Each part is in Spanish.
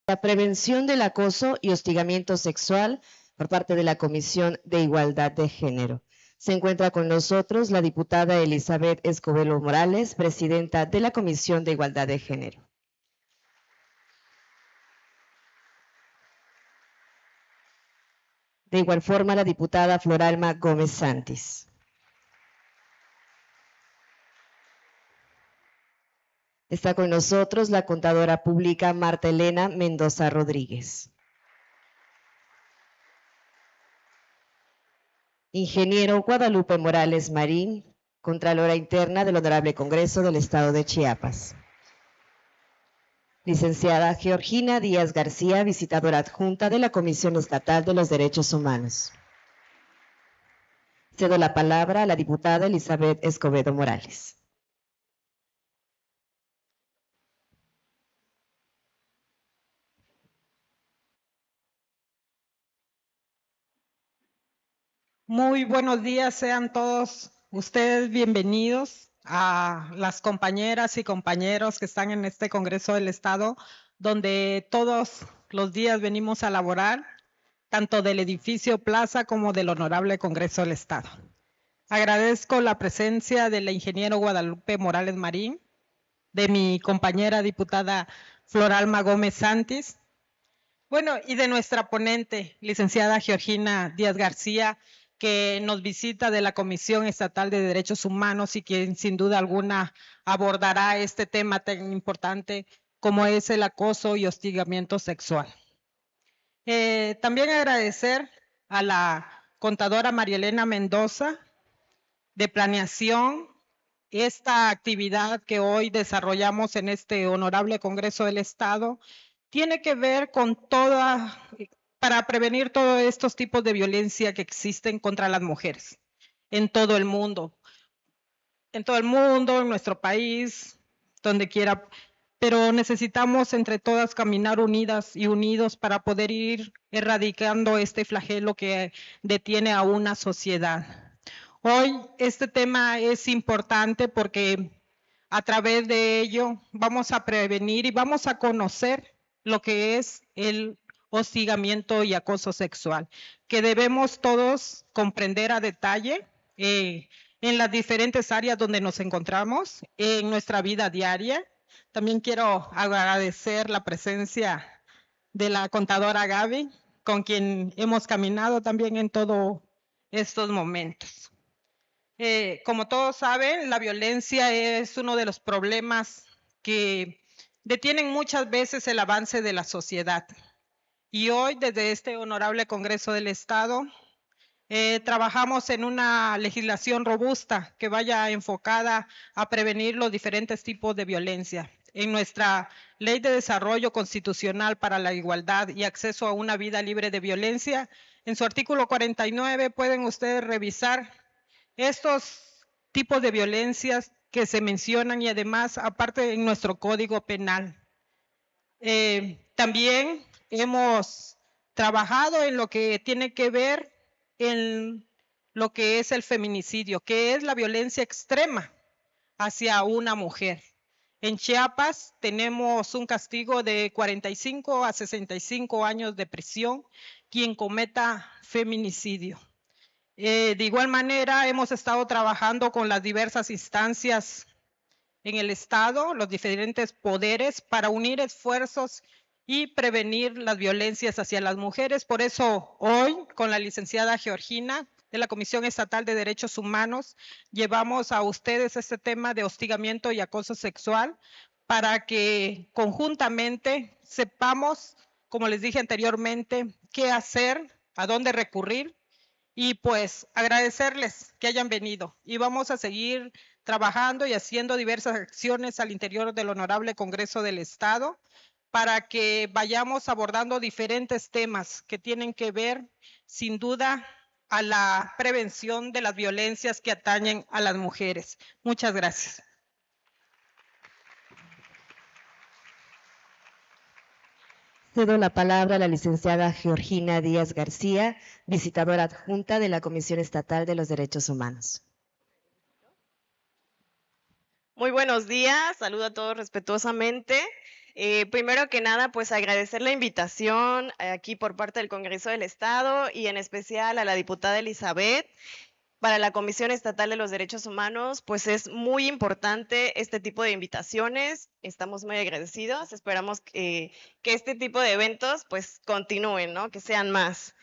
La prevención del acoso y hostigamiento sexual por parte de la Comisión de Igualdad de Género. Se encuentra con nosotros la diputada Elizabeth Escobedo Morales, presidenta de la Comisión de Igualdad de Género. De igual forma, la diputada Floralma Gómez Santis. Está con nosotros la contadora pública Marta Elena Mendoza Rodríguez. Ingeniero Guadalupe Morales Marín, Contralora Interna del Honorable Congreso del Estado de Chiapas. Licenciada Georgina Díaz García, visitadora adjunta de la Comisión Estatal de los Derechos Humanos. Cedo la palabra a la diputada Elizabeth Escobedo Morales. Muy buenos días, sean todos ustedes bienvenidos a las compañeras y compañeros que están en este Congreso del Estado, donde todos los días venimos a laborar, tanto del edificio Plaza como del Honorable Congreso del Estado. Agradezco la presencia del ingeniero Guadalupe Morales Marín, de mi compañera diputada Floralma Gómez Santis, bueno, y de nuestra ponente, licenciada Georgina Díaz García, que nos visita de la Comisión Estatal de Derechos Humanos y quien sin duda alguna abordará este tema tan importante como es el acoso y hostigamiento sexual. También agradecer a la contadora María Elena Mendoza de Planeación esta actividad que hoy desarrollamos en este honorable Congreso del Estado. Tiene que ver con para prevenir todos estos tipos de violencia que existen contra las mujeres en todo el mundo. En todo el mundo, en nuestro país, donde quiera. Pero necesitamos entre todas caminar unidas y unidos para poder ir erradicando este flagelo que detiene a una sociedad. Hoy este tema es importante porque a través de ello vamos a prevenir y vamos a conocer lo que es el hostigamiento y acoso sexual, que debemos todos comprender a detalle en las diferentes áreas donde nos encontramos en nuestra vida diaria. También quiero agradecer la presencia de la contadora Gaby, con quien hemos caminado también en todos estos momentos. Como todos saben, la violencia es uno de los problemas que detienen muchas veces el avance de la sociedad. Y hoy, desde este honorable Congreso del Estado, trabajamos en una legislación robusta que vaya enfocada a prevenir los diferentes tipos de violencia. En nuestra Ley de Desarrollo Constitucional para la Igualdad y Acceso a una Vida Libre de Violencia, en su artículo 49 pueden ustedes revisar estos tipos de violencias que se mencionan y además, aparte en nuestro Código Penal. También hemos trabajado en lo que tiene que ver en lo que es el feminicidio, que es la violencia extrema hacia una mujer. En Chiapas tenemos un castigo de 45 a 65 años de prisión quien cometa feminicidio. De igual manera, hemos estado trabajando con las diversas instancias en el Estado, los diferentes poderes, para unir esfuerzos y prevenir las violencias hacia las mujeres. Por eso, hoy, con la licenciada Georgina, de la Comisión Estatal de Derechos Humanos, llevamos a ustedes este tema de hostigamiento y acoso sexual para que conjuntamente sepamos, como les dije anteriormente, qué hacer, a dónde recurrir. Y pues agradecerles que hayan venido y vamos a seguir trabajando y haciendo diversas acciones al interior del Honorable Congreso del Estado para que vayamos abordando diferentes temas que tienen que ver sin duda a la prevención de las violencias que atañen a las mujeres. Muchas gracias. Cedo la palabra a la licenciada Georgina Díaz García, visitadora adjunta de la Comisión Estatal de los Derechos Humanos. Muy buenos días, saludo a todos respetuosamente. Primero que nada, pues agradecer la invitación aquí por parte del Congreso del Estado y en especial a la diputada Elizabeth. Para la Comisión Estatal de los Derechos Humanos, pues es muy importante este tipo de invitaciones. Estamos muy agradecidos. Esperamos que este tipo de eventos pues continúen, ¿no? Que sean más.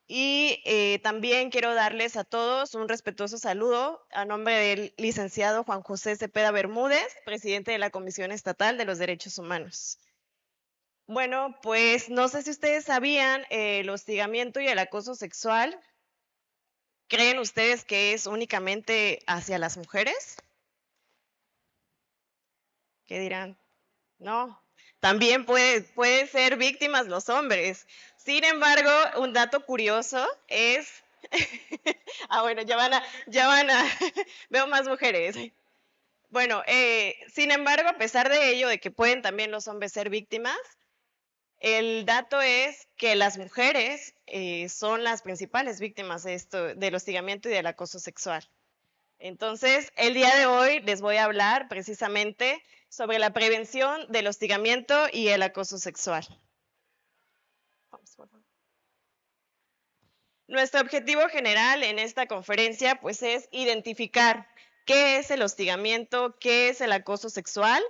Y también quiero darles a todos un respetuoso saludo a nombre del licenciado Juan José Cepeda Bermúdez, presidente de la Comisión Estatal de los Derechos Humanos. Bueno, pues no sé si ustedes sabían, el hostigamiento y el acoso sexual, ¿creen ustedes que es únicamente hacia las mujeres? ¿Qué dirán? No, también puede ser víctimas los hombres. Sin embargo, un dato curioso es... bueno, veo más mujeres. Bueno, sin embargo, a pesar de ello, de que pueden también los hombres ser víctimas, el dato es que las mujeres son las principales víctimas de esto, del hostigamiento y del acoso sexual. Entonces, el día de hoy les voy a hablar precisamente sobre la prevención del hostigamiento y el acoso sexual. Nuestro objetivo general en esta conferencia pues es identificar qué es el hostigamiento, qué es el acoso sexual,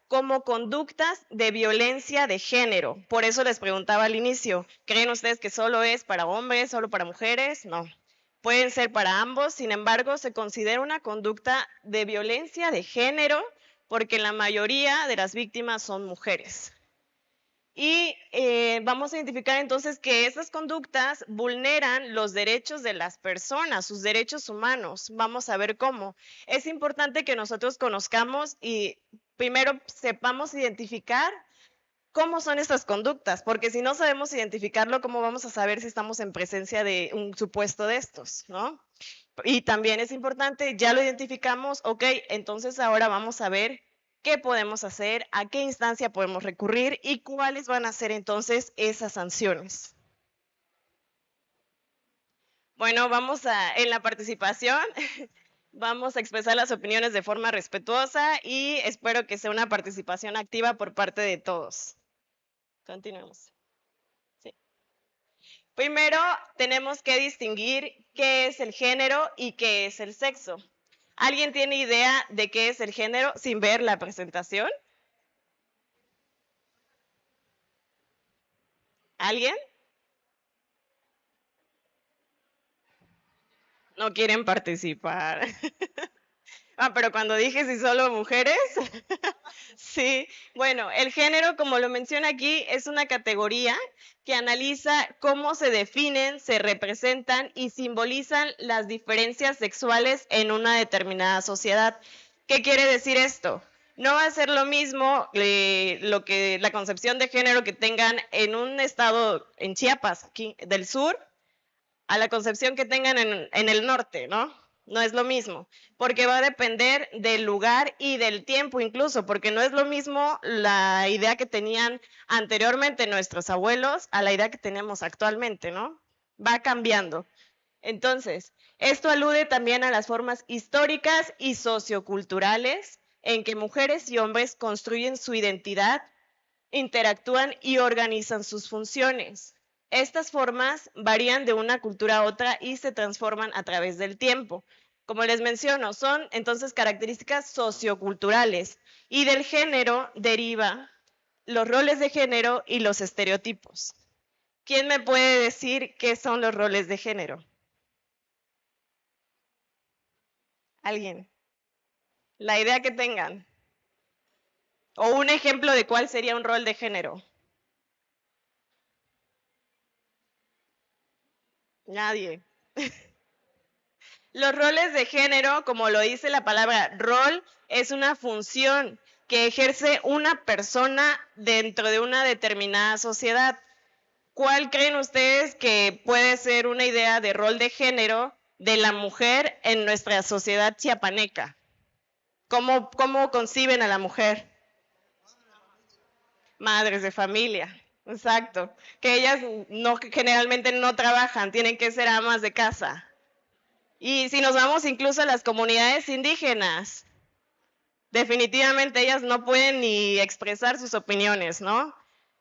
como conductas de violencia de género. Por eso les preguntaba al inicio, ¿creen ustedes que solo es para hombres, solo para mujeres? No. Pueden ser para ambos, sin embargo, se considera una conducta de violencia de género porque la mayoría de las víctimas son mujeres. Y vamos a identificar entonces que esas conductas vulneran los derechos de las personas, sus derechos humanos. Vamos a ver cómo. Es importante que nosotros conozcamos y primero sepamos identificar cómo son estas conductas, porque si no sabemos identificarlo, ¿cómo vamos a saber si estamos en presencia de un supuesto de estos, ¿no? Y también es importante, ya lo identificamos, ok, entonces ahora vamos a ver qué podemos hacer, a qué instancia podemos recurrir y cuáles van a ser entonces esas sanciones. Bueno, en la participación, vamos a expresar las opiniones de forma respetuosa y espero que sea una participación activa por parte de todos. Continuemos. Sí. Primero, tenemos que distinguir qué es el género y qué es el sexo. ¿Alguien tiene idea de qué es el género sin ver la presentación? ¿Alguien? No quieren participar. Pero cuando dije si solo mujeres, sí. Bueno, el género, como lo menciona aquí, es una categoría que analiza cómo se definen, se representan y simbolizan las diferencias sexuales en una determinada sociedad. ¿Qué quiere decir esto? No va a ser lo mismo la concepción de género que tengan en un estado, en Chiapas, aquí del sur, a la concepción que tengan en el norte, ¿no? No es lo mismo, porque va a depender del lugar y del tiempo incluso, porque no es lo mismo la idea que tenían anteriormente nuestros abuelos a la idea que tenemos actualmente, ¿no? Va cambiando. Entonces, esto alude también a las formas históricas y socioculturales en que mujeres y hombres construyen su identidad, interactúan y organizan sus funciones. Estas formas varían de una cultura a otra y se transforman a través del tiempo. Como les menciono, son entonces características socioculturales y del género deriva los roles de género y los estereotipos. ¿Quién me puede decir qué son los roles de género? ¿Alguien? La idea que tengan. O un ejemplo de cuál sería un rol de género. Nadie. Los roles de género, como lo dice la palabra rol, es una función que ejerce una persona dentro de una determinada sociedad. ¿Cuál creen ustedes que puede ser una idea de rol de género de la mujer en nuestra sociedad chiapaneca? ¿Cómo conciben a la mujer? Madres de familia, exacto. Que ellas generalmente no trabajan, tienen que ser amas de casa. Y si nos vamos incluso a las comunidades indígenas, definitivamente ellas no pueden ni expresar sus opiniones, ¿no?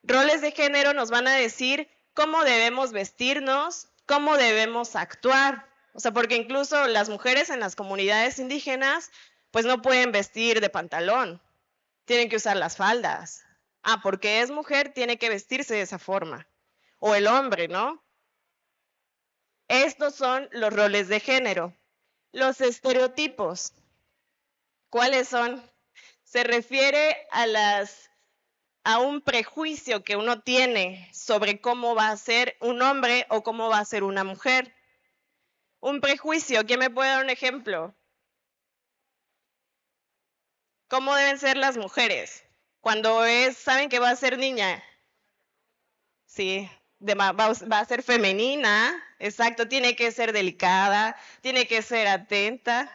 Roles de género nos van a decir cómo debemos vestirnos, cómo debemos actuar. O sea, porque incluso las mujeres en las comunidades indígenas, pues no pueden vestir de pantalón, tienen que usar las faldas. Ah, porque es mujer, tiene que vestirse de esa forma. O el hombre, ¿no? Estos son los roles de género. Los estereotipos, ¿cuáles son? Se refiere a un prejuicio que uno tiene sobre cómo va a ser un hombre o cómo va a ser una mujer. Un prejuicio, ¿quién me puede dar un ejemplo? ¿Cómo deben ser las mujeres? Cuando saben que va a ser niña. Sí, va a ser femenina, exacto, tiene que ser delicada, tiene que ser atenta,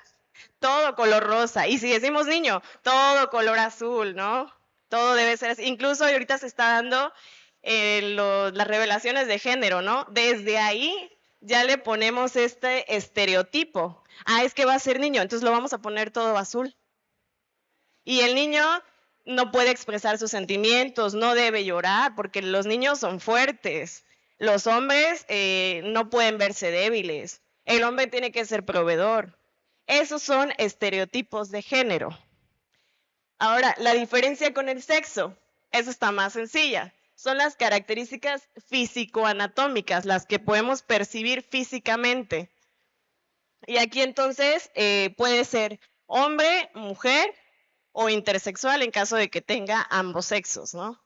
todo color rosa. Y si decimos niño, todo color azul, ¿no? Todo debe ser así. Incluso ahorita se está dando las revelaciones de género, ¿no? Desde ahí ya le ponemos este estereotipo. Ah, es que va a ser niño, entonces lo vamos a poner todo azul. Y el niño no puede expresar sus sentimientos, no debe llorar, porque los niños son fuertes. Los hombres no pueden verse débiles. El hombre tiene que ser proveedor. Esos son estereotipos de género. Ahora, la diferencia con el sexo, eso está más sencilla. Son las características físico-anatómicas, las que podemos percibir físicamente. Y aquí entonces puede ser hombre, mujer o intersexual en caso de que tenga ambos sexos, ¿no?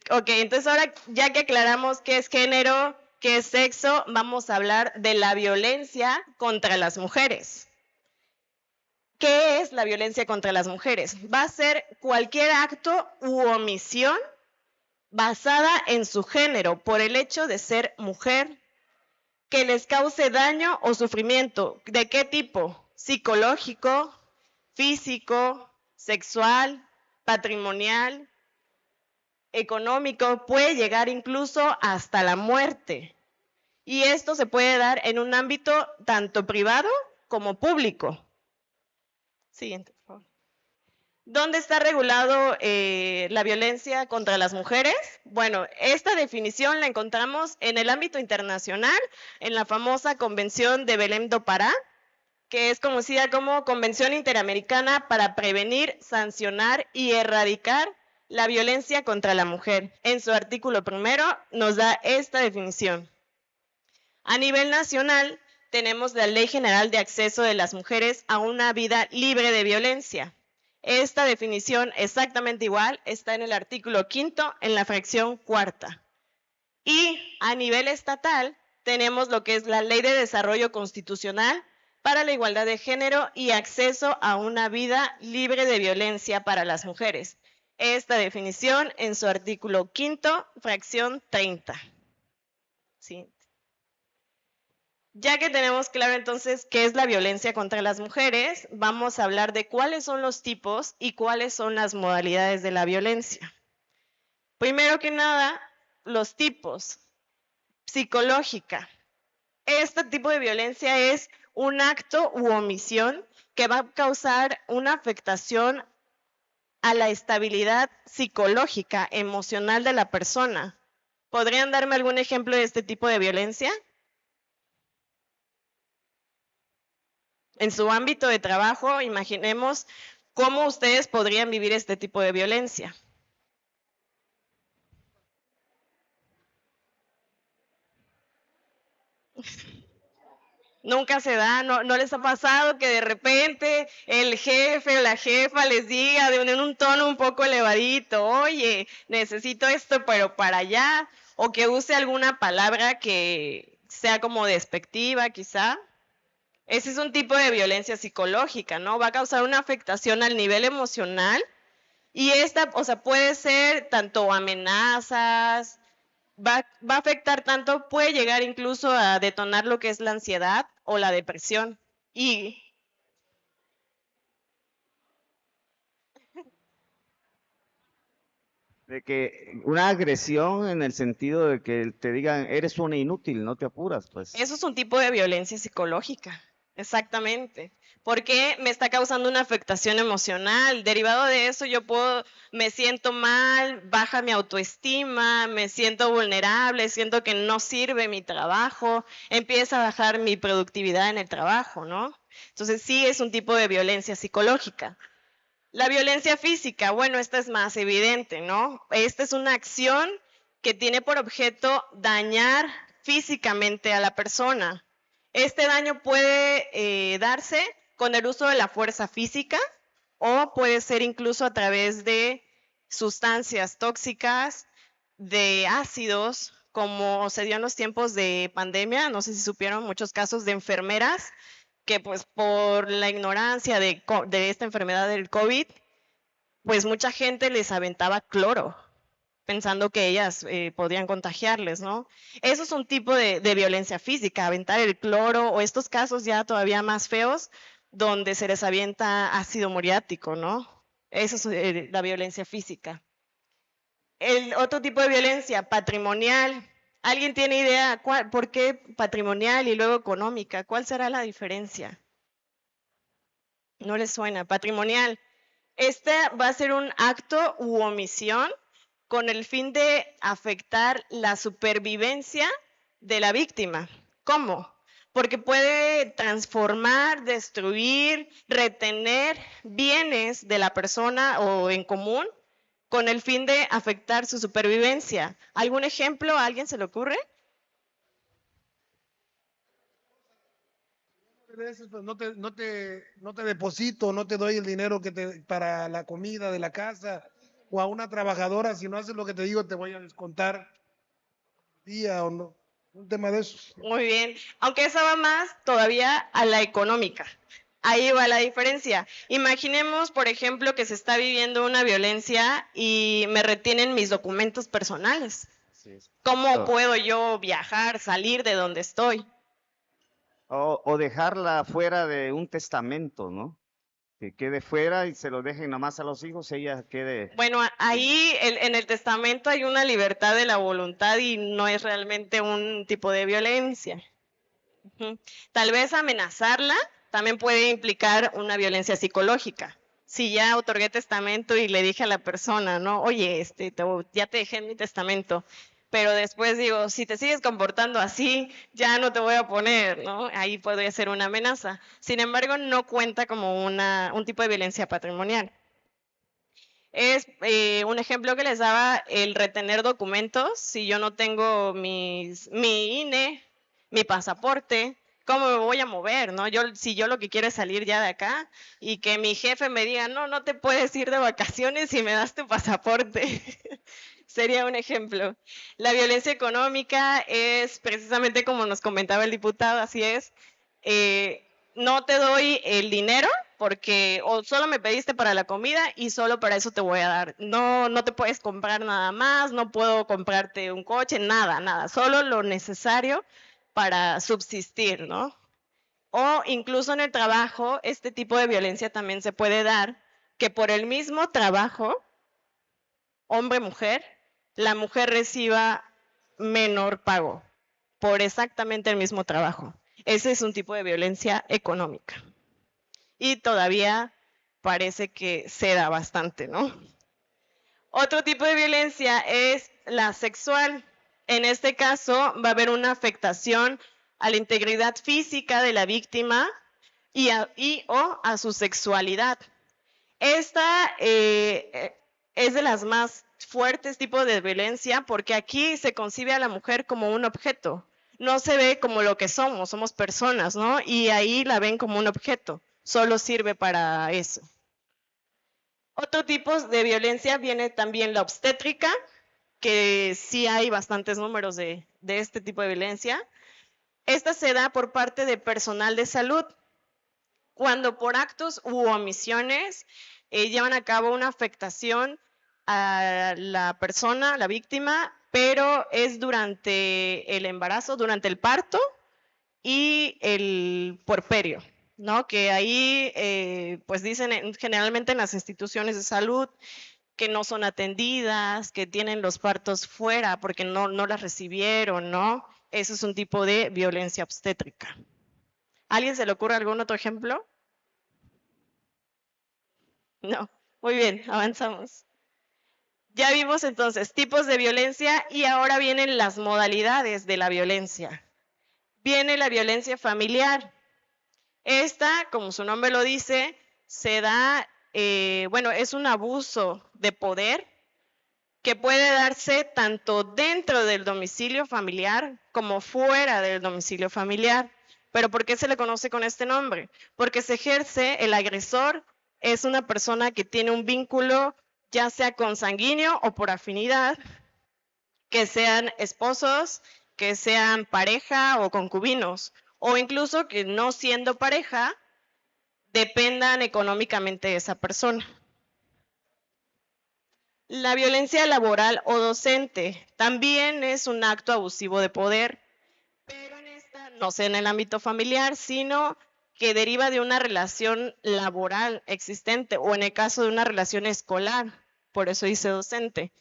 Ok, entonces ahora ya que aclaramos qué es género, qué es sexo, vamos a hablar de la violencia contra las mujeres. ¿Qué es la violencia contra las mujeres? Va a ser cualquier acto u omisión basada en su género por el hecho de ser mujer, que les cause daño o sufrimiento. ¿De qué tipo? Psicológico, físico, sexual, patrimonial, económico, puede llegar incluso hasta la muerte. Y esto se puede dar en un ámbito tanto privado como público. Siguiente, por favor. ¿Dónde está regulado la violencia contra las mujeres? Bueno, esta definición la encontramos en el ámbito internacional, en la famosa Convención de Belém do Pará, que es conocida como Convención Interamericana para Prevenir, Sancionar y Erradicar la Violencia contra la Mujer. En su artículo primero nos da esta definición. A nivel nacional, tenemos la Ley General de Acceso de las Mujeres a una vida libre de violencia. Esta definición, exactamente igual, está en el artículo 5, en la fracción 4. Y a nivel estatal, tenemos lo que es la Ley de Desarrollo Constitucional para la Igualdad de Género y Acceso a una vida libre de violencia para las mujeres. Esta definición en su artículo 5, fracción 30. Sí. Ya que tenemos claro entonces qué es la violencia contra las mujeres, vamos a hablar de cuáles son los tipos y cuáles son las modalidades de la violencia. Primero que nada, los tipos. Psicológica. Este tipo de violencia es un acto u omisión que va a causar una afectación a la estabilidad psicológica, emocional de la persona. ¿Podrían darme algún ejemplo de este tipo de violencia? En su ámbito de trabajo, imaginemos cómo ustedes podrían vivir este tipo de violencia. Nunca se da, no les ha pasado que de repente el jefe o la jefa les diga en un tono un poco elevadito, oye, necesito esto, pero para allá, o que use alguna palabra que sea como despectiva, quizá. Ese es un tipo de violencia psicológica, ¿no? Va a causar una afectación al nivel emocional y esta, o sea, puede ser tanto amenazas, va a afectar tanto, puede llegar incluso a detonar lo que es la ansiedad o la depresión. Y de que una agresión en el sentido de que te digan, eres una inútil, no te apuras, pues. eso es un tipo de violencia psicológica. Exactamente, porque me está causando una afectación emocional. Derivado de eso, me siento mal, baja mi autoestima, me siento vulnerable, siento que no sirve mi trabajo, empieza a bajar mi productividad en el trabajo, ¿no? Entonces sí es un tipo de violencia psicológica. La violencia física, bueno, esta es más evidente, ¿no? Esta es una acción que tiene por objeto dañar físicamente a la persona. Este daño puede darse con el uso de la fuerza física o puede ser incluso a través de sustancias tóxicas, de ácidos, como se dio en los tiempos de pandemia. No sé si supieron muchos casos de enfermeras que pues por la ignorancia de esta enfermedad del COVID, pues mucha gente les aventaba cloro, pensando que ellas podían contagiarles, ¿no? Eso es un tipo de violencia física, aventar el cloro, o estos casos ya todavía más feos, donde se les avienta ácido muriático, ¿no? Eso es la violencia física. El otro tipo de violencia, patrimonial. ¿Alguien tiene idea por qué patrimonial y luego económica? ¿Cuál será la diferencia? No les suena. Patrimonial. Este va a ser un acto u omisión con el fin de afectar la supervivencia de la víctima. ¿Cómo? Porque puede transformar, destruir, retener bienes de la persona o en común con el fin de afectar su supervivencia. ¿Algún ejemplo? ¿A alguien se le ocurre? No te deposito, no te doy el dinero para la comida de la casa, o a una trabajadora, si no haces lo que te digo, te voy a descontar día o no. Un tema de esos. Muy bien, aunque esa va más todavía a la económica. Ahí va la diferencia. Imaginemos, por ejemplo, que se está viviendo una violencia y me retienen mis documentos personales. ¿Cómo puedo yo viajar, salir de donde estoy? O dejarla fuera de un testamento, ¿no? Que quede fuera y se lo dejen nomás a los hijos, ella quede. Bueno, ahí en el testamento hay una libertad de la voluntad y no es realmente un tipo de violencia. Tal vez amenazarla también puede implicar una violencia psicológica. Si ya otorgué testamento y le dije a la persona, ¿no? Oye, ya te dejé en mi testamento, pero después digo, si te sigues comportando así, ya no te voy a poner, ¿no? Ahí podría ser una amenaza. Sin embargo, no cuenta como un tipo de violencia patrimonial. Es un ejemplo que les daba el retener documentos. Si yo no tengo mi INE, mi pasaporte, ¿cómo me voy a mover? ¿No? Si yo lo que quiero es salir ya de acá y que mi jefe me diga, no te puedes ir de vacaciones si me das tu pasaporte. Sería un ejemplo. La violencia económica es precisamente como nos comentaba el diputado, así es. No te doy el dinero porque o solo me pediste para la comida y solo para eso te voy a dar. No te puedes comprar nada más, no puedo comprarte un coche, nada, solo lo necesario para subsistir, ¿no? O incluso en el trabajo, este tipo de violencia también se puede dar, que por el mismo trabajo, hombre-mujer, la mujer reciba menor pago por exactamente el mismo trabajo. Ese es un tipo de violencia económica. Y todavía parece que se da bastante, ¿no? Otro tipo de violencia es la sexual. En este caso va a haber una afectación a la integridad física de la víctima o a su sexualidad. Esta es de las más fuertes tipos de violencia porque aquí se concibe a la mujer como un objeto. No se ve como lo que somos personas, ¿no? Y ahí la ven como un objeto. Solo sirve para eso. Otro tipo de violencia viene también la obstétrica, que sí hay bastantes números de este tipo de violencia. Esta se da por parte de personal de salud, cuando por actos u omisiones llevan a cabo una afectación a la persona, la víctima, pero es durante el embarazo, durante el parto y el puerperio, ¿no? Que ahí, pues dicen generalmente en las instituciones de salud que no son atendidas, que tienen los partos fuera porque no las recibieron, ¿no? Eso es un tipo de violencia obstétrica. ¿Alguien se le ocurre algún otro ejemplo? No. Muy bien, avanzamos. Ya vimos entonces tipos de violencia y ahora vienen las modalidades de la violencia. Viene la violencia familiar. Esta, como su nombre lo dice, se da, es un abuso de poder que puede darse tanto dentro del domicilio familiar como fuera del domicilio familiar. ¿Pero por qué se le conoce con este nombre? Porque se ejerce, el agresor es una persona que tiene un vínculo ya sea consanguíneo o por afinidad, que sean esposos, que sean pareja o concubinos, o incluso que no siendo pareja, dependan económicamente de esa persona. La violencia laboral o docente también es un acto abusivo de poder, pero en esta no sea en el ámbito familiar, sino que deriva de una relación laboral existente o en el caso de una relación escolar, por eso dice docente.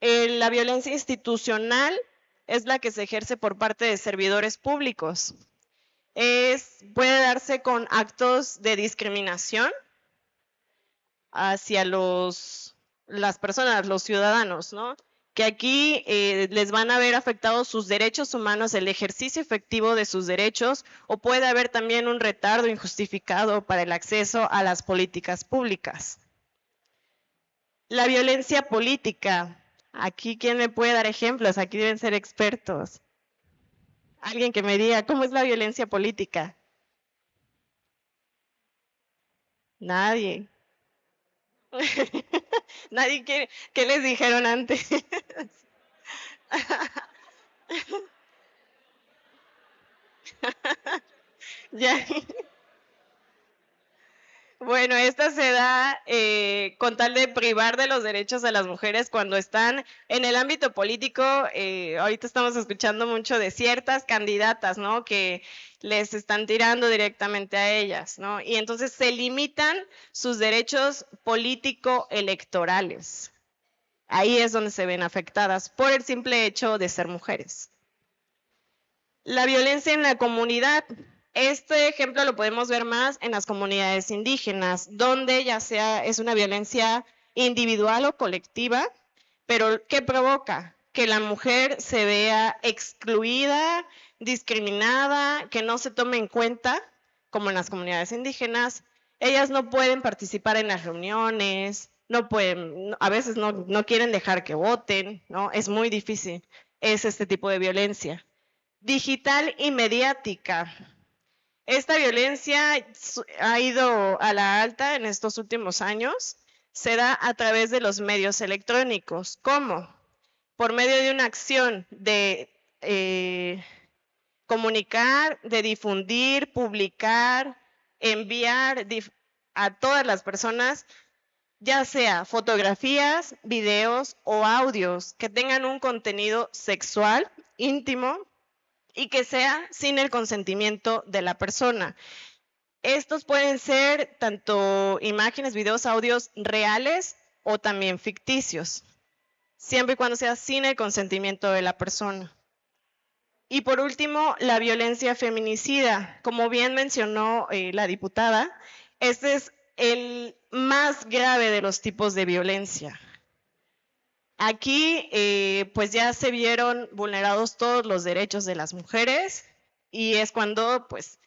La violencia institucional es la que se ejerce por parte de servidores públicos. Puede darse con actos de discriminación hacia las personas, los ciudadanos, ¿no? Que aquí les van a ver afectados sus derechos humanos, el ejercicio efectivo de sus derechos, o puede haber también un retardo injustificado para el acceso a las políticas públicas. La violencia política. Aquí, ¿quién me puede dar ejemplos? Aquí deben ser expertos. Alguien que me diga, ¿cómo es la violencia política? Nadie. Nadie quiere. ¿Qué les dijeron antes? Ya. Bueno, esta se da con tal de privar de los derechos de las mujeres cuando están en el ámbito político. Ahorita estamos escuchando mucho de ciertas candidatas, ¿no? Que les están tirando directamente a ellas, ¿no? Y entonces se limitan sus derechos político-electorales. Ahí es donde se ven afectadas por el simple hecho de ser mujeres. La violencia en la comunidad. Este ejemplo lo podemos ver más en las comunidades indígenas, donde ya sea es una violencia individual o colectiva, pero ¿qué provoca? Que la mujer se vea excluida, discriminada, que no se tome en cuenta, como en las comunidades indígenas. Ellas no pueden participar en las reuniones, no pueden, a veces no quieren dejar que voten, ¿no? Es muy difícil. Es este tipo de violencia. Digital y mediática. Esta violencia ha ido a la alta en estos últimos años. Se da a través de los medios electrónicos. ¿Cómo? Por medio de una acción de comunicar, de difundir, publicar, enviar a todas las personas, ya sea fotografías, videos o audios que tengan un contenido sexual, íntimo, y que sea sin el consentimiento de la persona. Estos pueden ser tanto imágenes, videos, audios reales o también ficticios, siempre y cuando sea sin el consentimiento de la persona. Y por último, la violencia feminicida. Como bien mencionó la diputada, este es el más grave de los tipos de violencia. Aquí pues ya se vieron vulnerados todos los derechos de las mujeres y es cuando pues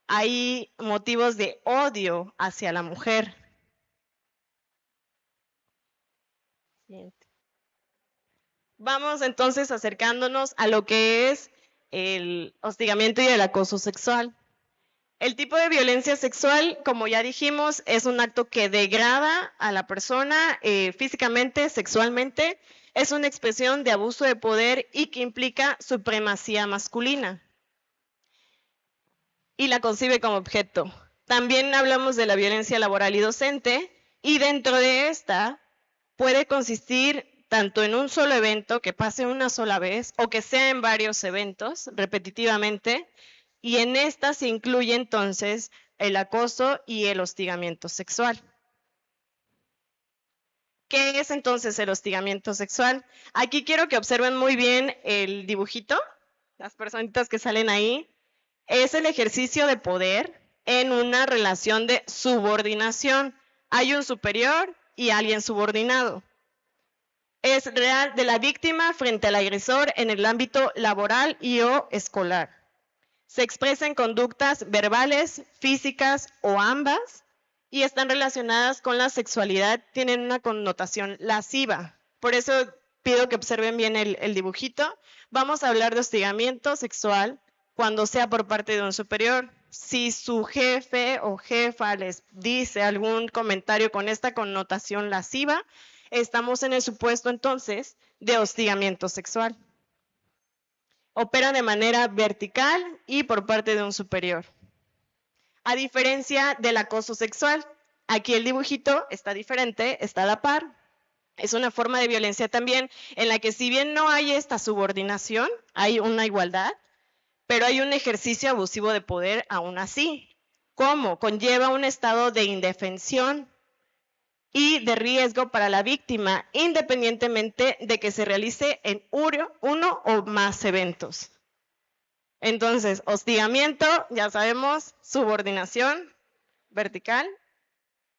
hay motivos de odio hacia la mujer. Siguiente. Vamos entonces acercándonos a lo que es el hostigamiento y el acoso sexual. El tipo de violencia sexual, como ya dijimos, es un acto que degrada a la persona físicamente, sexualmente. Es una expresión de abuso de poder y que implica supremacía masculina. Y la concibe como objeto. También hablamos de la violencia laboral y docente, y dentro de esta puede consistir tanto en un solo evento que pase una sola vez o que sea en varios eventos repetitivamente. Y en esta se incluye entonces el acoso y el hostigamiento sexual. ¿Qué es entonces el hostigamiento sexual? Aquí quiero que observen muy bien el dibujito, las personitas que salen ahí. Es el ejercicio de poder en una relación de subordinación. Hay un superior y alguien subordinado. Es real de la víctima frente al agresor en el ámbito laboral y o escolar. Se expresa en conductas verbales, físicas o ambas y están relacionadas con la sexualidad, tienen una connotación lasciva. Por eso pido que observen bien el dibujito. Vamos a hablar de hostigamiento sexual cuando sea por parte de un superior. Si su jefe o jefa les dice algún comentario con esta connotación lasciva, estamos en el supuesto entonces de hostigamiento sexual. Opera de manera vertical y por parte de un superior. A diferencia del acoso sexual, aquí el dibujito está diferente, está a la par. Es una forma de violencia también en la que si bien no hay esta subordinación, hay una igualdad, pero hay un ejercicio abusivo de poder aún así. ¿Cómo? Conlleva un estado de indefensión y de riesgo para la víctima, independientemente de que se realice en uno o más eventos. Entonces, hostigamiento, ya sabemos, subordinación vertical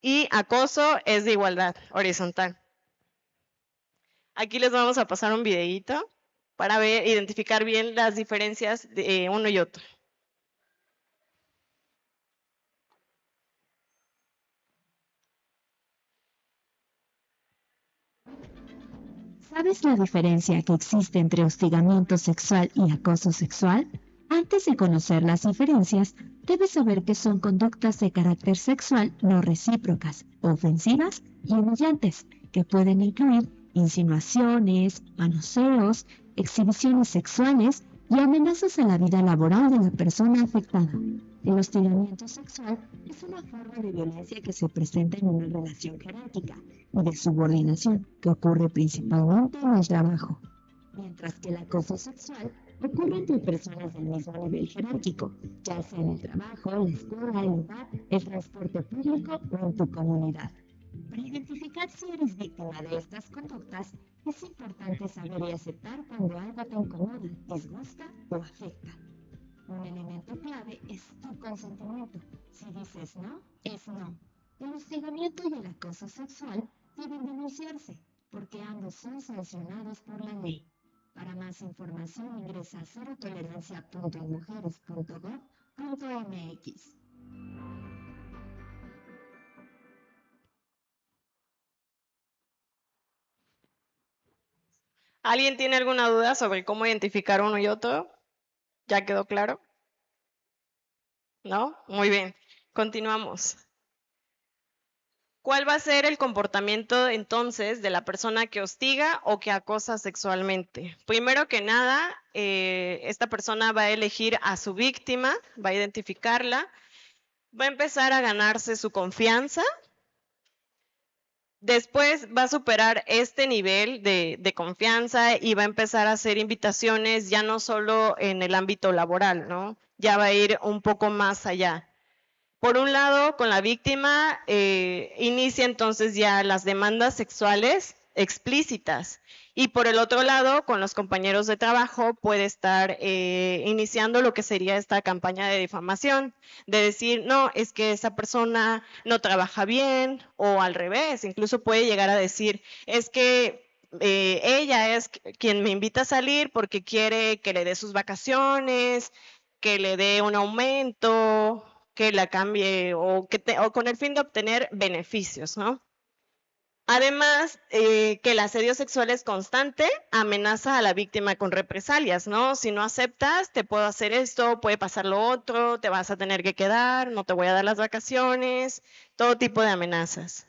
y acoso es de igualdad horizontal. Aquí les vamos a pasar un videíto para identificar bien las diferencias de uno y otro. ¿Sabes la diferencia que existe entre hostigamiento sexual y acoso sexual? Antes de conocer las diferencias, debes saber que son conductas de carácter sexual no recíprocas, ofensivas y humillantes, que pueden incluir insinuaciones, manoseos, exhibiciones sexuales y amenazas a la vida laboral de la persona afectada. El hostigamiento sexual es una forma de violencia que se presenta en una relación jerárquica y de subordinación que ocurre principalmente en el trabajo, mientras que el acoso sexual ocurre entre personas del mismo nivel jerárquico, ya sea en el trabajo, la escuela, el hogar, el transporte público o en tu comunidad. Para identificar si eres víctima de estas conductas, es importante saber y aceptar cuando algo te incomoda, disgusta o afecta. Un elemento clave es tu consentimiento. Si dices no, es no. El hostigamiento y el acoso sexual deben denunciarse, porque ambos son sancionados por la ley. Para más información ingresa a cerotolerancia.mujeres.gov.mx. ¿Alguien tiene alguna duda sobre cómo identificar uno y otro? ¿Ya quedó claro? ¿No? Muy bien. Continuamos. ¿Cuál va a ser el comportamiento entonces de la persona que hostiga o que acosa sexualmente? Primero que nada, esta persona va a elegir a su víctima, va a identificarla, va a empezar a ganarse su confianza. Después va a superar este nivel de confianza y va a empezar a hacer invitaciones ya no solo en el ámbito laboral, ¿no? Ya va a ir un poco más allá. Por un lado, con la víctima, inicia entonces ya las demandas sexuales explícitas. Y por el otro lado, con los compañeros de trabajo, puede estar iniciando lo que sería esta campaña de difamación, de decir, no, es que esa persona no trabaja bien, o al revés, incluso puede llegar a decir, es que ella es quien me invita a salir porque quiere que le dé sus vacaciones, que le dé un aumento, que la cambie o con el fin de obtener beneficios, ¿no? Además, que el asedio sexual es constante, amenaza a la víctima con represalias, ¿no? Si no aceptas, te puedo hacer esto, puede pasar lo otro, te vas a tener que quedar, no te voy a dar las vacaciones, todo tipo de amenazas.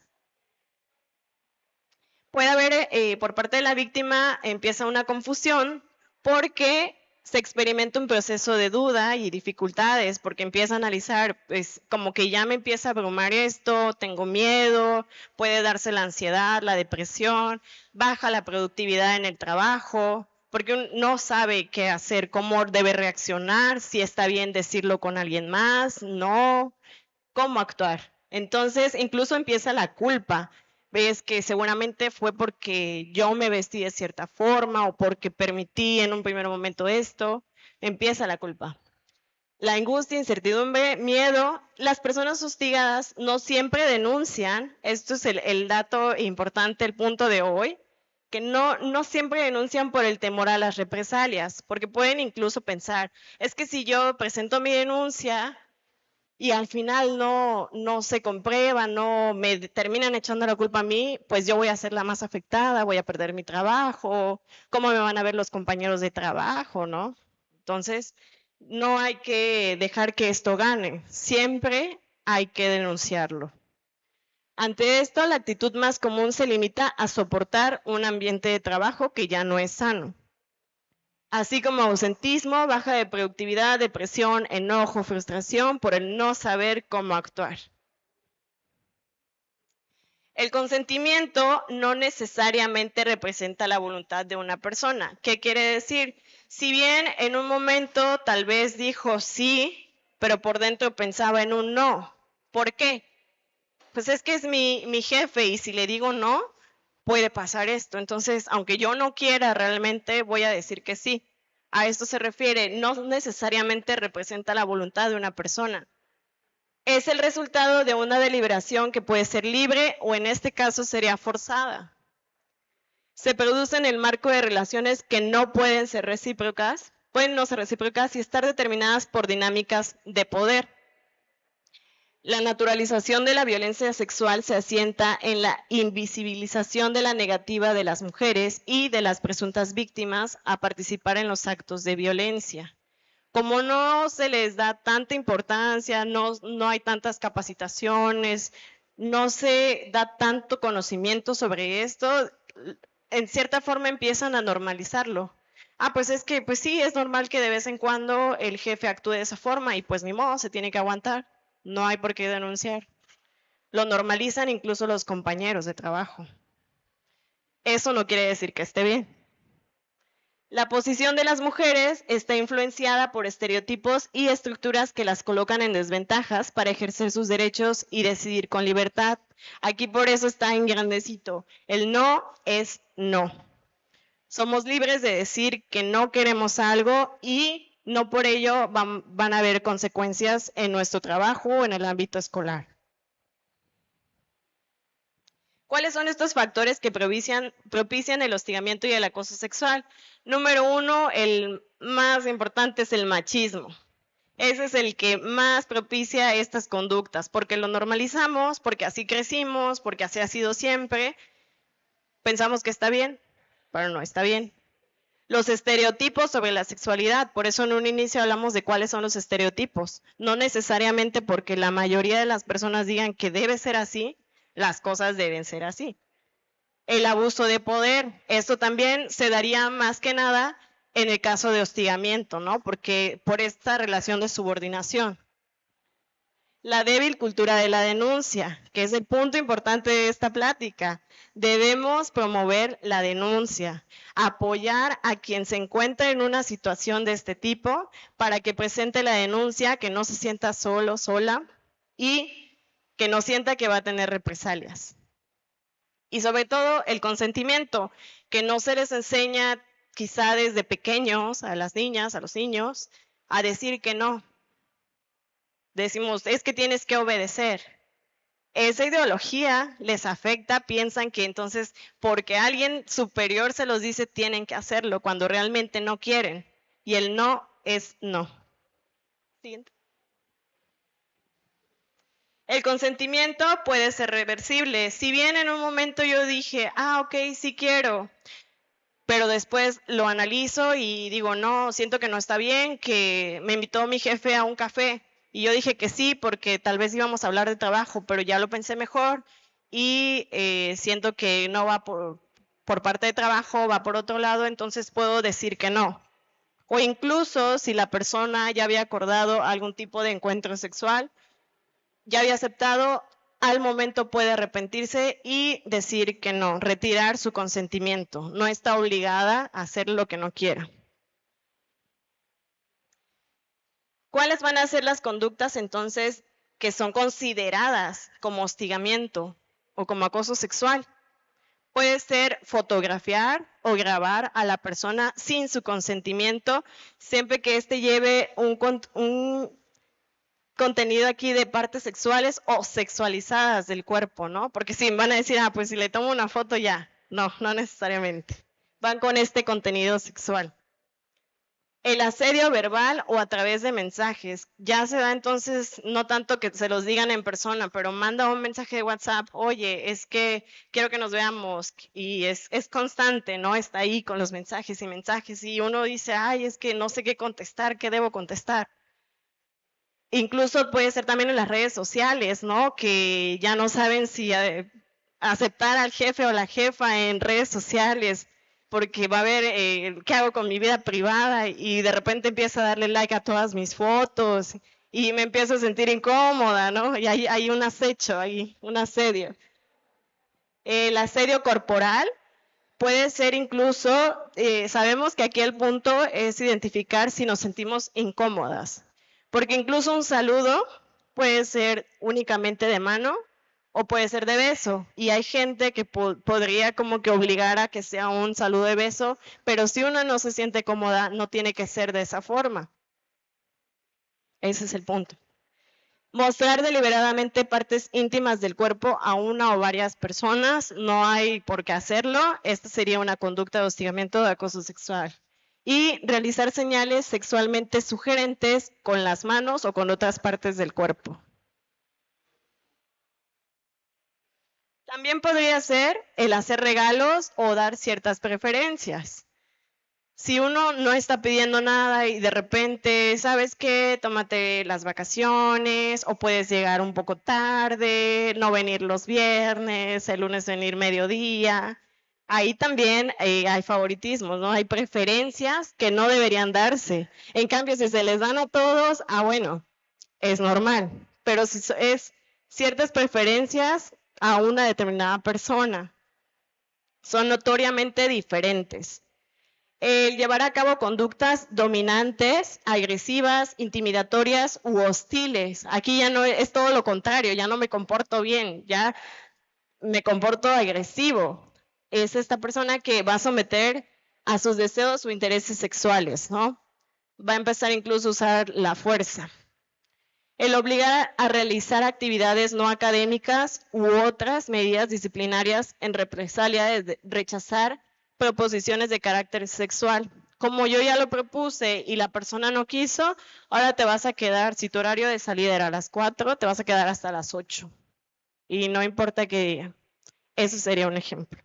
Puede haber, por parte de la víctima, empieza una confusión porque se experimenta un proceso de duda y dificultades porque empieza a analizar, pues como que ya me empieza a abrumar esto, tengo miedo, puede darse la ansiedad, la depresión, baja la productividad en el trabajo, porque no sabe qué hacer, cómo debe reaccionar, si está bien decirlo con alguien más, no, cómo actuar. Entonces incluso empieza la culpa. Ves que seguramente fue porque yo me vestí de cierta forma o porque permití en un primer momento esto, empieza la culpa. La angustia, incertidumbre, miedo. Las personas hostigadas no siempre denuncian. Esto es el dato importante, el punto de hoy, que no siempre denuncian por el temor a las represalias, porque pueden incluso pensar, es que si yo presento mi denuncia y al final no se comprueba, no me terminan echando la culpa a mí, pues yo voy a ser la más afectada, voy a perder mi trabajo, ¿cómo me van a ver los compañeros de trabajo, no? Entonces, no hay que dejar que esto gane, siempre hay que denunciarlo. Ante esto, la actitud más común se limita a soportar un ambiente de trabajo que ya no es sano, así como ausentismo, baja de productividad, depresión, enojo, frustración por el no saber cómo actuar. El consentimiento no necesariamente representa la voluntad de una persona. ¿Qué quiere decir? Si bien en un momento tal vez dijo sí, pero por dentro pensaba en un no. ¿Por qué? Pues es que es mi jefe y si le digo no, puede pasar esto. Entonces, aunque yo no quiera realmente, voy a decir que sí. A esto se refiere, no necesariamente representa la voluntad de una persona. Es el resultado de una deliberación que puede ser libre o en este caso sería forzada. Se produce en el marco de relaciones que no pueden ser recíprocas, pueden no ser recíprocas y estar determinadas por dinámicas de poder. La naturalización de la violencia sexual se asienta en la invisibilización de la negativa de las mujeres y de las presuntas víctimas a participar en los actos de violencia. Como no se les da tanta importancia, no hay tantas capacitaciones, no se da tanto conocimiento sobre esto, en cierta forma empiezan a normalizarlo. Pues es que, pues sí, es normal que de vez en cuando el jefe actúe de esa forma y pues ni modo, se tiene que aguantar. No hay por qué denunciar. Lo normalizan incluso los compañeros de trabajo. Eso no quiere decir que esté bien. La posición de las mujeres está influenciada por estereotipos y estructuras que las colocan en desventajas para ejercer sus derechos y decidir con libertad. Aquí por eso está en grandecito. El no es no. Somos libres de decir que no queremos algo y no por ello van a haber consecuencias en nuestro trabajo o en el ámbito escolar. ¿Cuáles son estos factores que propician el hostigamiento y el acoso sexual? Número 1, el más importante es el machismo. Ese es el que más propicia estas conductas, porque lo normalizamos, porque así crecimos, porque así ha sido siempre. Pensamos que está bien, pero no está bien. Los estereotipos sobre la sexualidad, por eso en un inicio hablamos de cuáles son los estereotipos. No necesariamente porque la mayoría de las personas digan que debe ser así, las cosas deben ser así. El abuso de poder, esto también se daría más que nada en el caso de hostigamiento, ¿no? Porque por esta relación de subordinación. La débil cultura de la denuncia, que es el punto importante de esta plática. Debemos promover la denuncia, apoyar a quien se encuentra en una situación de este tipo para que presente la denuncia, que no se sienta solo, sola y que no sienta que va a tener represalias. Y sobre todo el consentimiento, que no se les enseña quizá desde pequeños a las niñas, a los niños, a decir que no. Decimos, es que tienes que obedecer. Esa ideología les afecta, piensan que entonces porque alguien superior se los dice tienen que hacerlo cuando realmente no quieren. Y el no es no. Siguiente. El consentimiento puede ser reversible. Si bien en un momento yo dije, ok, sí quiero, pero después lo analizo y digo, no, siento que no está bien, que me invitó mi jefe a un café. Y yo dije que sí, porque tal vez íbamos a hablar de trabajo, pero ya lo pensé mejor y siento que no va por parte de trabajo, va por otro lado, entonces puedo decir que no. O incluso si la persona ya había acordado algún tipo de encuentro sexual, ya había aceptado, al momento puede arrepentirse y decir que no, retirar su consentimiento. No está obligada a hacer lo que no quiera. ¿Cuáles van a ser las conductas entonces que son consideradas como hostigamiento o como acoso sexual? Puede ser fotografiar o grabar a la persona sin su consentimiento, siempre que éste lleve un contenido aquí de partes sexuales o sexualizadas del cuerpo, ¿no? Porque si van a decir, pues si le tomo una foto ya. No, no necesariamente. Van con este contenido sexual. El asedio verbal o a través de mensajes. Ya se da entonces, no tanto que se los digan en persona, pero manda un mensaje de WhatsApp, oye, es que quiero que nos veamos, y es constante, ¿no? Está ahí con los mensajes y uno dice, es que no sé qué contestar, qué debo contestar. Incluso puede ser también en las redes sociales, ¿no? Que ya no saben si aceptar al jefe o la jefa en redes sociales, porque va a ver qué hago con mi vida privada y de repente empiezo a darle like a todas mis fotos y me empiezo a sentir incómoda, ¿no? Y hay un acecho ahí, un asedio. El asedio corporal puede ser incluso, sabemos que aquí el punto es identificar si nos sentimos incómodas, porque incluso un saludo puede ser únicamente de mano o puede ser de beso, y hay gente que podría como que obligar a que sea un saludo de beso, pero si uno no se siente cómoda, no tiene que ser de esa forma. Ese es el punto. Mostrar deliberadamente partes íntimas del cuerpo a una o varias personas, no hay por qué hacerlo. Esta sería una conducta de hostigamiento o de acoso sexual. Y realizar señales sexualmente sugerentes con las manos o con otras partes del cuerpo. También podría ser el hacer regalos o dar ciertas preferencias. Si uno no está pidiendo nada y de repente, ¿sabes qué? Tómate las vacaciones o puedes llegar un poco tarde, no venir los viernes, el lunes venir mediodía. Ahí también hay favoritismos, ¿no? Hay preferencias que no deberían darse. En cambio, si se les dan a todos, bueno, es normal. Pero si es ciertas preferencias a una determinada persona, son notoriamente diferentes. El llevar a cabo conductas dominantes, agresivas, intimidatorias u hostiles. Aquí ya no es todo lo contrario, ya no me comporto bien, ya me comporto agresivo. Es esta persona que va a someter a sus deseos o intereses sexuales, ¿no? Va a empezar incluso a usar la fuerza. El obligar a realizar actividades no académicas u otras medidas disciplinarias en represalia de rechazar proposiciones de carácter sexual. Como yo ya lo propuse y la persona no quiso, ahora te vas a quedar, si tu horario de salida era a las 4, te vas a quedar hasta las 8. Y no importa qué día. Eso sería un ejemplo.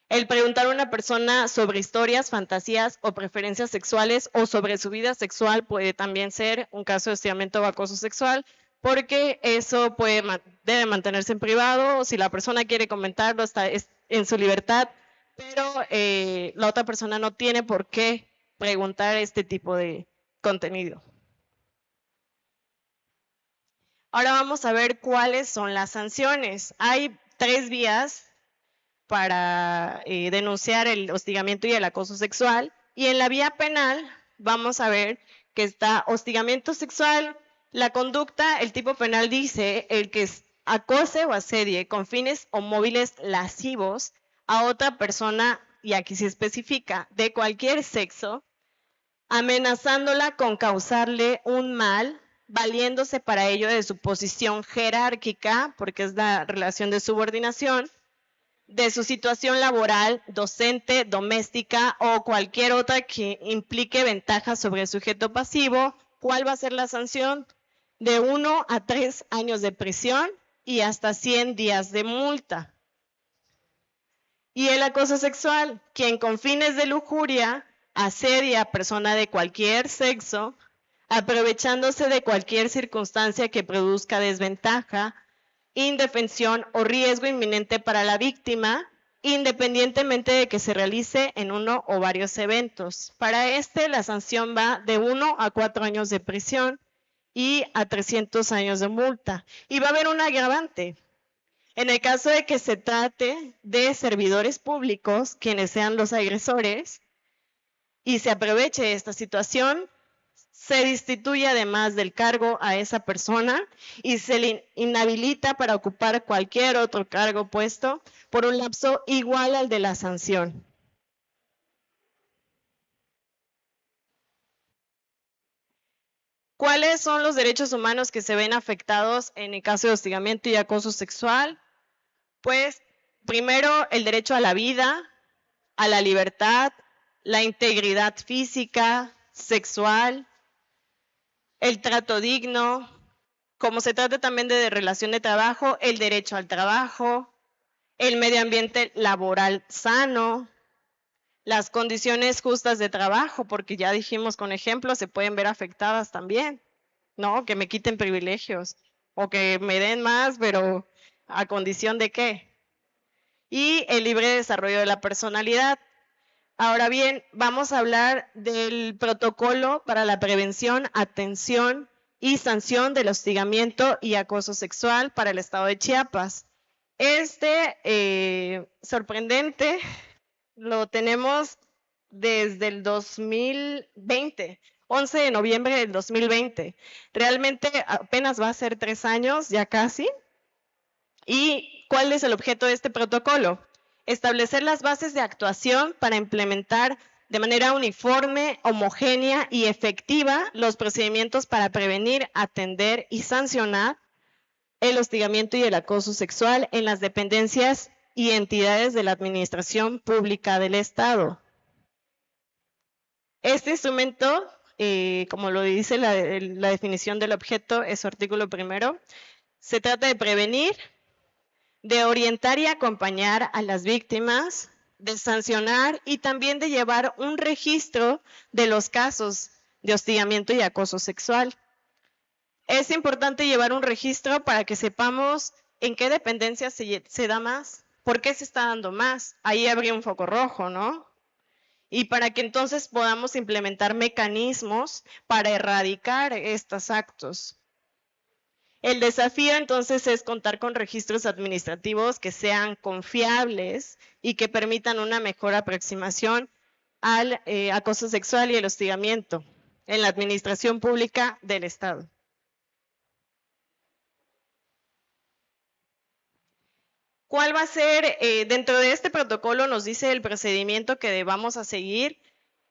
El preguntar a una persona sobre historias, fantasías o preferencias sexuales o sobre su vida sexual puede también ser un caso de hostigamiento o acoso sexual, porque eso debe mantenerse en privado, o si la persona quiere comentarlo está en su libertad, pero la otra persona no tiene por qué preguntar este tipo de contenido. Ahora vamos a ver cuáles son las sanciones. Hay 3 vías para denunciar el hostigamiento y el acoso sexual, y en la vía penal vamos a ver que está hostigamiento sexual. La conducta, el tipo penal dice el que acose o asedie con fines o móviles lascivos a otra persona, y aquí se especifica, de cualquier sexo, amenazándola con causarle un mal, valiéndose para ello de su posición jerárquica, porque es la relación de subordinación, de su situación laboral, docente, doméstica o cualquier otra que implique ventaja sobre el sujeto pasivo. ¿Cuál va a ser la sanción? De 1 a 3 años de prisión y hasta 100 días de multa. Y el acoso sexual, quien con fines de lujuria asedia a persona de cualquier sexo, aprovechándose de cualquier circunstancia que produzca desventaja, indefensión o riesgo inminente para la víctima, independientemente de que se realice en uno o varios eventos. Para la sanción va de 1 a 4 años de prisión y a 300 años de multa. Y va a haber un agravante. En el caso de que se trate de servidores públicos, quienes sean los agresores, y se aproveche esta situación, se destituye además del cargo a esa persona y se le inhabilita para ocupar cualquier otro cargo puesto por un lapso igual al de la sanción. ¿Cuáles son los derechos humanos que se ven afectados en el caso de hostigamiento y acoso sexual? Pues primero el derecho a la vida, a la libertad, la integridad física, sexual, el trato digno, como se trata también de relación de trabajo, el derecho al trabajo, el medio ambiente laboral sano, las condiciones justas de trabajo, porque ya dijimos con ejemplos, se pueden ver afectadas también, ¿no? Que me quiten privilegios o que me den más, pero ¿a condición de qué? Y el libre desarrollo de la personalidad. Ahora bien, vamos a hablar del protocolo para la prevención, atención y sanción del hostigamiento y acoso sexual para el estado de Chiapas. Sorprendente, lo tenemos desde el 2020, 11 de noviembre del 2020. Realmente apenas va a ser 3 años, ya casi. ¿Y cuál es el objeto de este protocolo? Establecer las bases de actuación para implementar de manera uniforme, homogénea y efectiva los procedimientos para prevenir, atender y sancionar el hostigamiento y el acoso sexual en las dependencias y entidades de la administración pública del Estado. Este instrumento, como lo dice la definición del objeto, es su artículo primero, se trata de prevenir, de orientar y acompañar a las víctimas, de sancionar y también de llevar un registro de los casos de hostigamiento y acoso sexual. Es importante llevar un registro para que sepamos en qué dependencia se da más, por qué se está dando más. Ahí habría un foco rojo, ¿no? Y para que entonces podamos implementar mecanismos para erradicar estos actos. El desafío entonces es contar con registros administrativos que sean confiables y que permitan una mejor aproximación al acoso sexual y el hostigamiento en la administración pública del Estado. ¿Cuál va a ser, dentro de este protocolo nos dice el procedimiento que debamos a seguir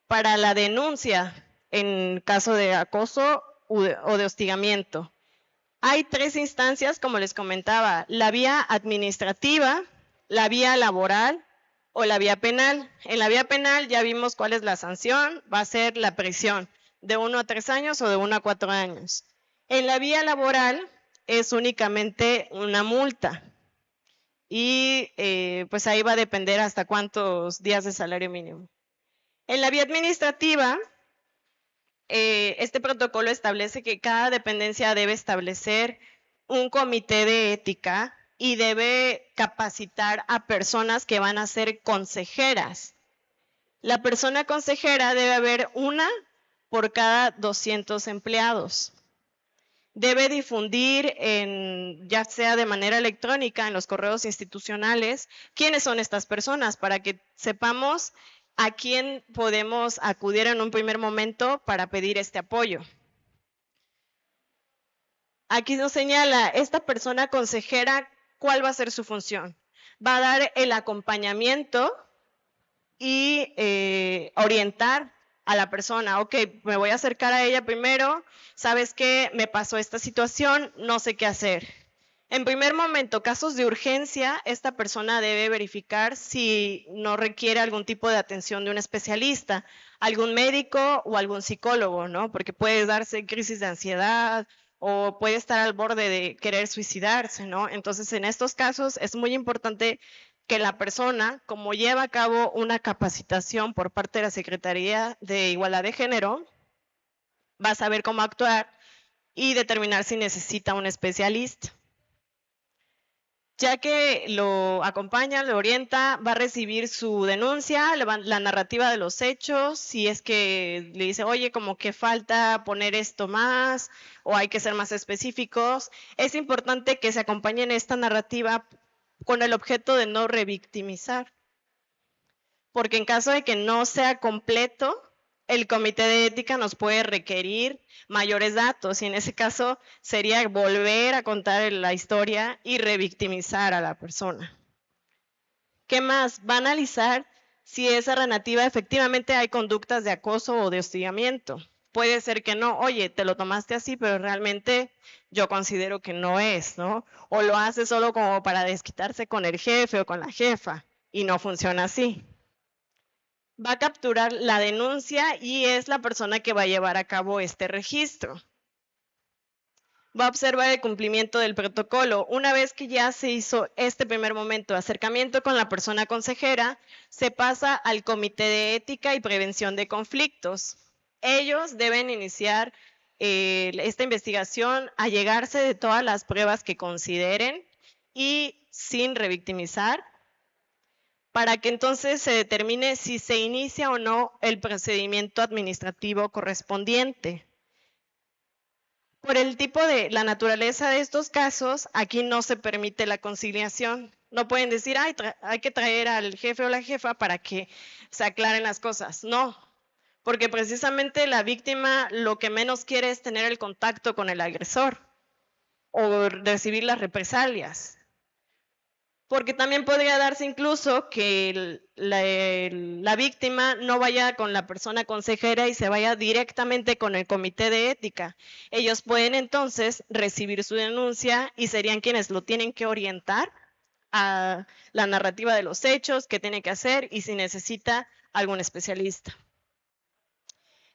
para la denuncia en caso de acoso o de hostigamiento? Hay 3 instancias, como les comentaba, la vía administrativa, la vía laboral o la vía penal. En la vía penal ya vimos cuál es la sanción, va a ser la prisión de 1 a 3 años o de 1 a 4 años. En la vía laboral es únicamente una multa y pues ahí va a depender hasta cuántos días de salario mínimo. En la vía administrativa, este protocolo establece que cada dependencia debe establecer un comité de ética y debe capacitar a personas que van a ser consejeras. La persona consejera debe haber una por cada 200 empleados. Debe difundir, ya sea de manera electrónica, en los correos institucionales, quiénes son estas personas para que sepamos a quién podemos acudir en un primer momento para pedir este apoyo. Aquí nos señala, esta persona consejera, ¿cuál va a ser su función? Va a dar el acompañamiento y orientar a la persona. Ok, me voy a acercar a ella primero, ¿sabes qué? Me pasó esta situación, no sé qué hacer. En primer momento, casos de urgencia, esta persona debe verificar si no requiere algún tipo de atención de un especialista, algún médico o algún psicólogo, ¿no? Porque puede darse crisis de ansiedad o puede estar al borde de querer suicidarse, ¿no? Entonces, en estos casos es muy importante que la persona, como lleva a cabo una capacitación por parte de la Secretaría de Igualdad de Género, va a saber cómo actuar y determinar si necesita un especialista. Ya que lo acompaña, lo orienta, va a recibir su denuncia, la narrativa de los hechos, si es que le dice, oye, como que falta poner esto más, o hay que ser más específicos. Es importante que se acompañe en esta narrativa con el objeto de no revictimizar. Porque en caso de que no sea completo el comité de ética nos puede requerir mayores datos y en ese caso sería volver a contar la historia y revictimizar a la persona. ¿Qué más? Va a analizar si esa narrativa efectivamente hay conductas de acoso o de hostigamiento. Puede ser que no, oye, te lo tomaste así, pero realmente yo considero que no es, ¿no? O lo hace solo como para desquitarse con el jefe o con la jefa y no funciona así. Va a capturar la denuncia y es la persona que va a llevar a cabo este registro. Va a observar el cumplimiento del protocolo. Una vez que ya se hizo este primer momento de acercamiento con la persona consejera, se pasa al Comité de Ética y Prevención de Conflictos. Ellos deben iniciar esta investigación, allegarse de todas las pruebas que consideren y sin revictimizar, para que entonces se determine si se inicia o no el procedimiento administrativo correspondiente. Por el tipo de la naturaleza de estos casos, aquí no se permite la conciliación. No pueden decir, hay que traer al jefe o la jefa para que se aclaren las cosas. No, porque precisamente la víctima lo que menos quiere es tener el contacto con el agresor o recibir las represalias. Porque también podría darse incluso que la víctima no vaya con la persona consejera y se vaya directamente con el comité de ética. Ellos pueden entonces recibir su denuncia y serían quienes lo tienen que orientar a la narrativa de los hechos, qué tiene que hacer y si necesita algún especialista.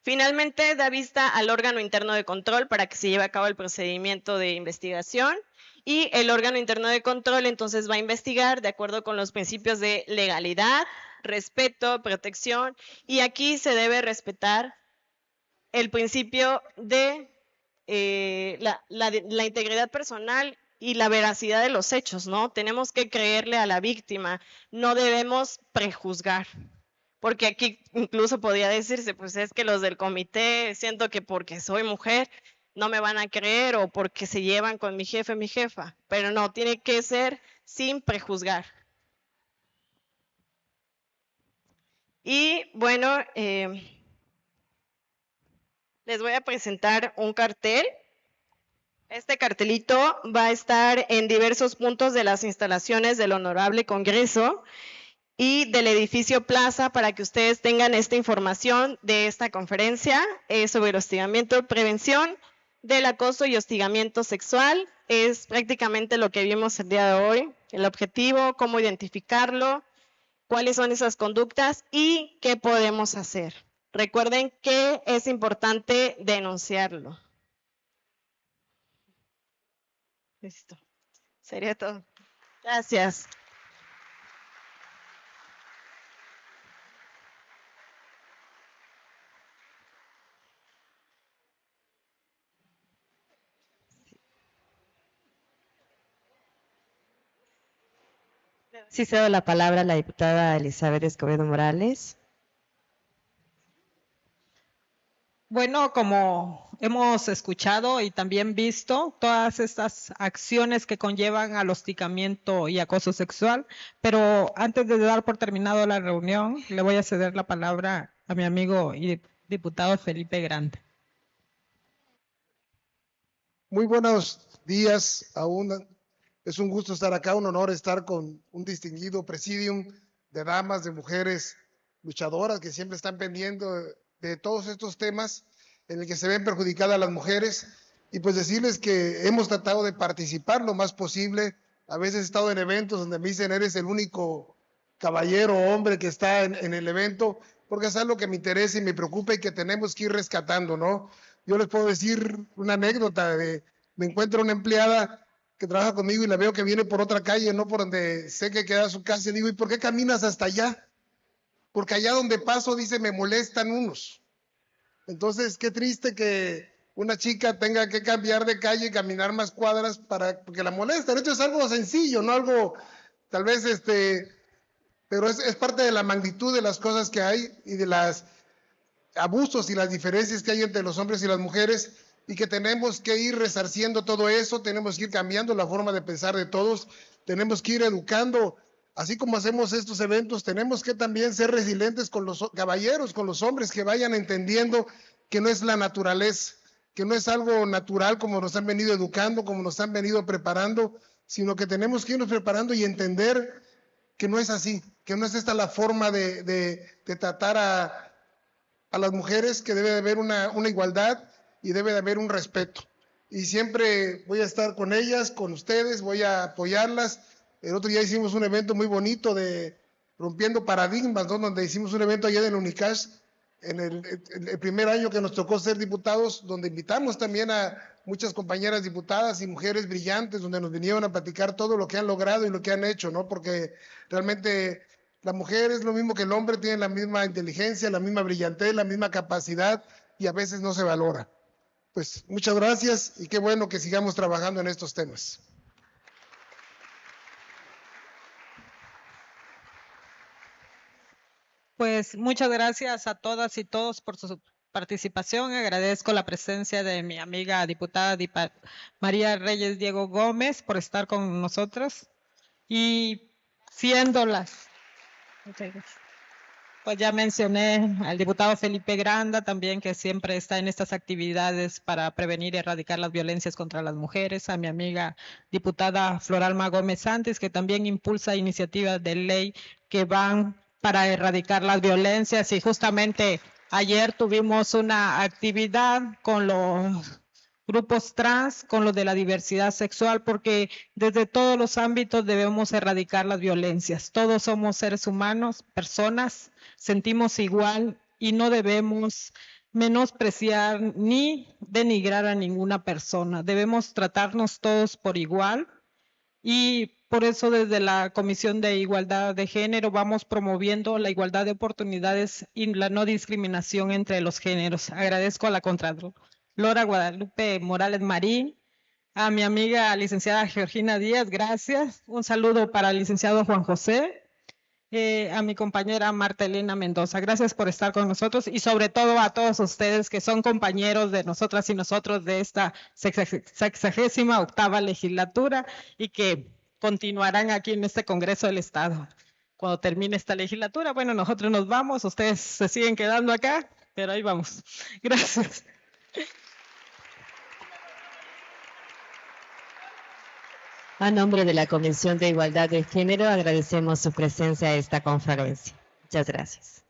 Finalmente, da vista al órgano interno de control para que se lleve a cabo el procedimiento de investigación. Y el órgano interno de control entonces va a investigar de acuerdo con los principios de legalidad, respeto, protección, y aquí se debe respetar el principio de la integridad personal y la veracidad de los hechos, ¿no? Tenemos que creerle a la víctima, no debemos prejuzgar. Porque aquí incluso podría decirse, pues es que los del comité siento que porque soy mujer no me van a creer o porque se llevan con mi jefe, mi jefa. Pero no, tiene que ser sin prejuzgar. Y bueno, les voy a presentar un cartel. Este cartelito va a estar en diversos puntos de las instalaciones del Honorable Congreso y del edificio Plaza para que ustedes tengan esta información de esta conferencia sobre el hostigamiento, prevención del acoso y hostigamiento sexual. Es prácticamente lo que vimos el día de hoy, el objetivo, cómo identificarlo, cuáles son esas conductas y qué podemos hacer. Recuerden que es importante denunciarlo. Listo. Sería todo. Gracias. Sí, cedo la palabra a la diputada Elizabeth Escobedo Morales. Bueno, como hemos escuchado y también visto, todas estas acciones que conllevan al hostigamiento y acoso sexual, pero antes de dar por terminado la reunión, le voy a ceder la palabra a mi amigo y diputado Felipe Grande. Muy buenos días aún. Es un gusto estar acá, un honor estar con un distinguido presidium de damas, de mujeres luchadoras que siempre están pendientes de todos estos temas en el que se ven perjudicadas las mujeres, y pues decirles que hemos tratado de participar lo más posible. A veces he estado en eventos donde me dicen eres el único caballero o hombre que está en el evento, porque es algo que me interesa y me preocupa y que tenemos que ir rescatando, ¿no? Yo les puedo decir una anécdota me encuentro una empleada que trabaja conmigo y la veo que viene por otra calle, no por donde sé que queda su casa, y digo, ¿y por qué caminas hasta allá? Porque allá donde paso, dice, me molestan unos. Entonces, qué triste que una chica tenga que cambiar de calle y caminar más cuadras porque la molestan. Esto es algo sencillo, no algo, tal vez, pero es parte de la magnitud de las cosas que hay y de los abusos y las diferencias que hay entre los hombres y las mujeres, y que tenemos que ir resarciendo todo eso, tenemos que ir cambiando la forma de pensar de todos, tenemos que ir educando así como hacemos estos eventos, tenemos que también ser resilientes con los caballeros, con los hombres, que vayan entendiendo que no es la naturaleza, que no es algo natural como nos han venido educando, como nos han venido preparando, sino que tenemos que irnos preparando y entender que no es así, que no es esta la forma de tratar a las mujeres, que debe de haber una igualdad y debe de haber un respeto. Y siempre voy a estar con ellas, con ustedes, voy a apoyarlas. El otro día hicimos un evento muy bonito de Rompiendo Paradigmas, ¿no? Donde hicimos un evento allá en el Unicash, en el primer año que nos tocó ser diputados, donde invitamos también a muchas compañeras diputadas y mujeres brillantes, donde nos vinieron a platicar todo lo que han logrado y lo que han hecho, ¿no? Porque realmente la mujer es lo mismo que el hombre, tiene la misma inteligencia, la misma brillantez, la misma capacidad, y a veces no se valora. Pues muchas gracias y qué bueno que sigamos trabajando en estos temas. Pues muchas gracias a todas y todos por su participación. Agradezco la presencia de mi amiga diputada María Reyes Diego Gómez por estar con nosotros. Y pues ya mencioné al diputado Felipe Granda también, que siempre está en estas actividades para prevenir y erradicar las violencias contra las mujeres, a mi amiga diputada Floralma Gómez Santos, que también impulsa iniciativas de ley que van para erradicar las violencias, y justamente ayer tuvimos una actividad con los grupos trans, con los de la diversidad sexual, porque desde todos los ámbitos debemos erradicar las violencias. Todos somos seres humanos, personas, sentimos igual y no debemos menospreciar ni denigrar a ninguna persona. Debemos tratarnos todos por igual, y por eso desde la Comisión de Igualdad de Género vamos promoviendo la igualdad de oportunidades y la no discriminación entre los géneros. Agradezco a la Contralora Guadalupe Morales Marín, a mi amiga licenciada Georgina Díaz, gracias. Un saludo para el licenciado Juan José, a mi compañera Marta Elena Mendoza. Gracias por estar con nosotros, y sobre todo a todos ustedes que son compañeros de nosotras y nosotros de esta 68ª legislatura, y que continuarán aquí en este Congreso del Estado. Cuando termine esta legislatura, bueno, nosotros nos vamos, ustedes se siguen quedando acá, pero ahí vamos. Gracias. A nombre de la Comisión de Igualdad de Género, agradecemos su presencia a esta conferencia. Muchas gracias.